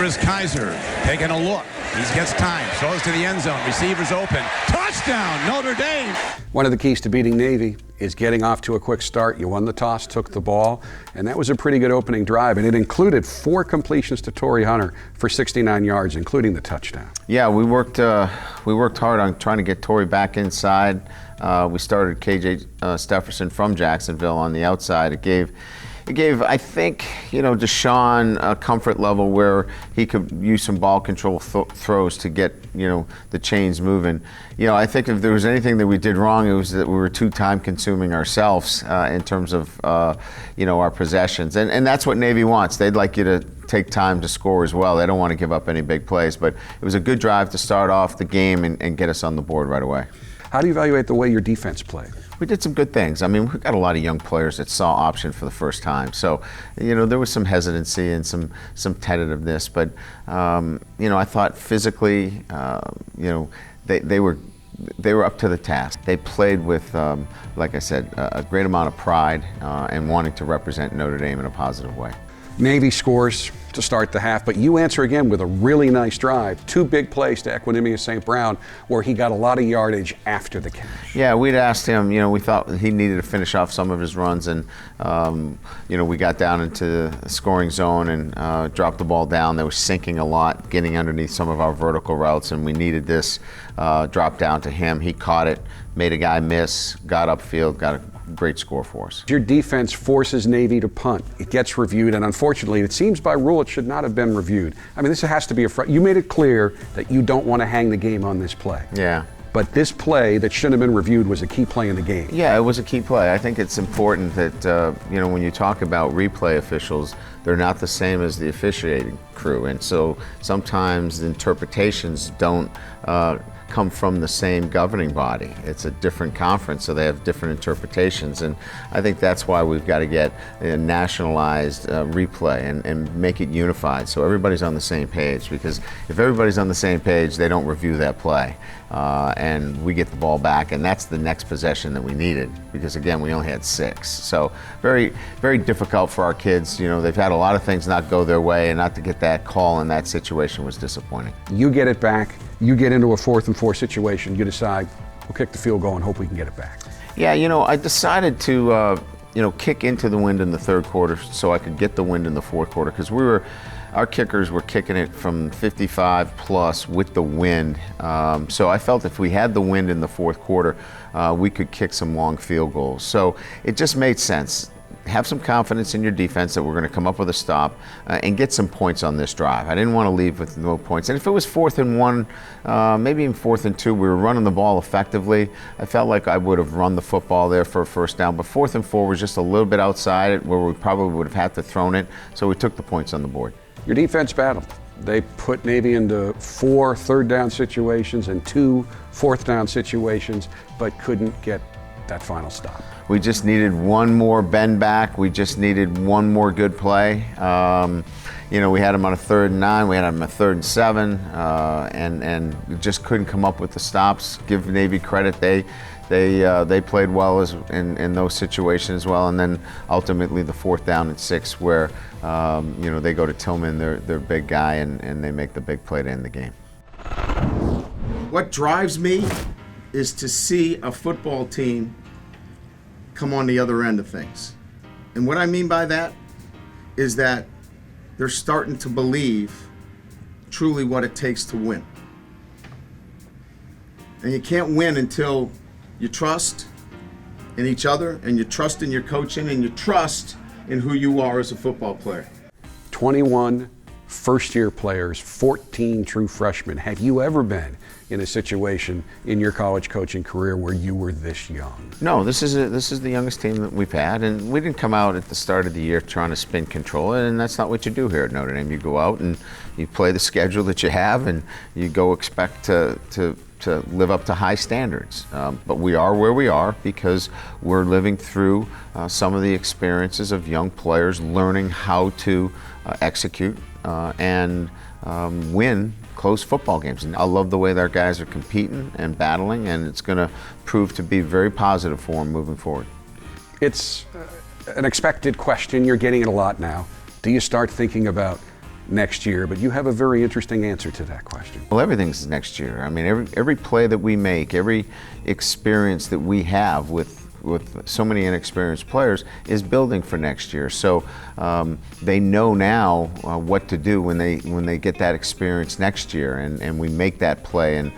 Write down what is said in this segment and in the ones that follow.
is Kaiser, taking a look. He gets time, throws to the end zone, receivers open. Touchdown, Notre Dame! One of the keys to beating Navy is getting off to a quick start. You won the toss, took the ball, and that was a pretty good opening drive, and it included 4 completions to Torrey Hunter for 69 yards, including the touchdown. Yeah, we worked hard on trying to get Torrey back inside. We started KJ Stefferson from Jacksonville on the outside. It gave, I think, Deshaun a comfort level where he could use some ball control throws to get, the chains moving. I think if there was anything that we did wrong, it was that we were too time consuming ourselves in terms of, our possessions. And that's what Navy wants. They'd like you to take time to score as well. They don't want to give up any big plays, but it was a good drive to start off the game and get us on the board right away. How do you evaluate the way your defense played? We did some good things. I mean, we've got a lot of young players that saw option for the first time. So, there was some hesitancy and some tentativeness. But, I thought physically, they were up to the task. They played with, like I said, a great amount of pride and wanting to represent Notre Dame in a positive way. Navy scores to start the half, but you answer again with a really nice drive. 2 big plays to Equanimous St. Brown, where he got a lot of yardage after the catch. Yeah, we'd asked him, we thought he needed to finish off some of his runs, and, we got down into the scoring zone and dropped the ball down. They were sinking a lot, getting underneath some of our vertical routes, and we needed this drop down to him. He caught it, made a guy miss, got upfield, got a great score for us. Your defense forces Navy to punt. It gets reviewed, and unfortunately, it seems by rule it should not have been reviewed. I mean, this has to be you made it clear that you don't want to hang the game on this play. Yeah. But this play that shouldn't have been reviewed was a key play in the game. Yeah, it was a key play. I think it's important that, when you talk about replay officials, they're not the same as the officiating crew. And so sometimes the interpretations don't come from the same governing body. It's a different conference, so they have different interpretations. And I think that's why we've got to get a nationalized replay and make it unified so everybody's on the same page. Because if everybody's on the same page, they don't review that play. And we get the ball back, and that's the next possession that we needed, because again, we only had 6. So very, very difficult for our kids. They've had a lot of things not go their way, and not to get that call in that situation was disappointing. You get it back, you get into a 4th and 4 situation, you decide, we'll kick the field goal and hope we can get it back. Yeah, I decided to, kick into the wind in the 3rd quarter so I could get the wind in the 4th quarter, because our kickers were kicking it from 55 plus with the wind. So I felt if we had the wind in the 4th quarter, we could kick some long field goals. So it just made sense. Have some confidence in your defense that we're going to come up with a stop and get some points on this drive. I didn't want to leave with no points. And if it was 4th and 1, maybe even 4th and 2, we were running the ball effectively. I felt like I would have run the football there for a first down. But 4th and 4 was just a little bit outside it, where we probably would have had to thrown it. So we took the points on the board. Your defense battled. They put Navy into 4 third down situations and 2 4th down situations, but couldn't get that final stop. We just needed one more bend back. We just needed one more good play. We had them on a 3rd and 9. We had them on a 3rd and 7, and just couldn't come up with the stops. Give Navy credit. They played well in those situations as well. And then ultimately the 4th down and 6, where they go to Tillman, their big guy, and they make the big play to end the game. What drives me is to see a football team come on the other end of things. And what I mean by that is that they're starting to believe truly what it takes to win. And you can't win until you trust in each other, and you trust in your coaching, and you trust in who you are as a football player. 21 first-year players, 14 true freshmen. Have you ever been in a situation in your college coaching career where you were this young? No, this is the youngest team that we've had, and we didn't come out at the start of the year trying to spin control, and that's not what you do here at Notre Dame. You go out and you play the schedule that you have, and you go expect to live up to high standards. But we are where we are because we're living through some of the experiences of young players learning how to execute and win close football games. And I love the way that our guys are competing and battling, and it's going to prove to be very positive for them moving forward. It's an expected question. You're getting it a lot now. Do you start thinking about next year, but you have a very interesting answer to that question. Well, everything's next year. I mean, every play that we make, every experience that we have with so many inexperienced players is building for next year. So they know now what to do when they get that experience next year, and we make that play and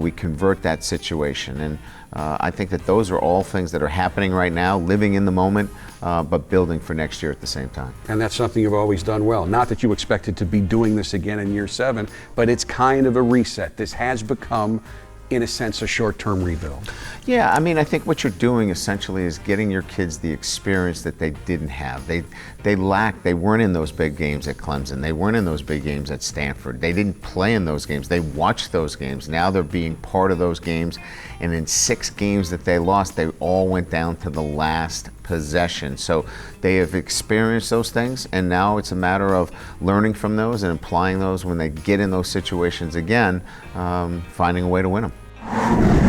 we convert that situation. And I think that those are all things that are happening right now, living in the moment, but building for next year at the same time. And that's something you've always done well. Not that you expected to be doing this again in year 7, but it's kind of a reset. This has become, in a sense, a short-term rebuild. Yeah, I mean, I think what you're doing essentially is getting your kids the experience that they didn't have. They weren't in those big games at Clemson. They weren't in those big games at Stanford. They didn't play in those games. They watched those games. Now they're being part of those games. And in 6 games that they lost, they all went down to the last possession. So they have experienced those things, and now it's a matter of learning from those and applying those when they get in those situations again, finding a way to win them.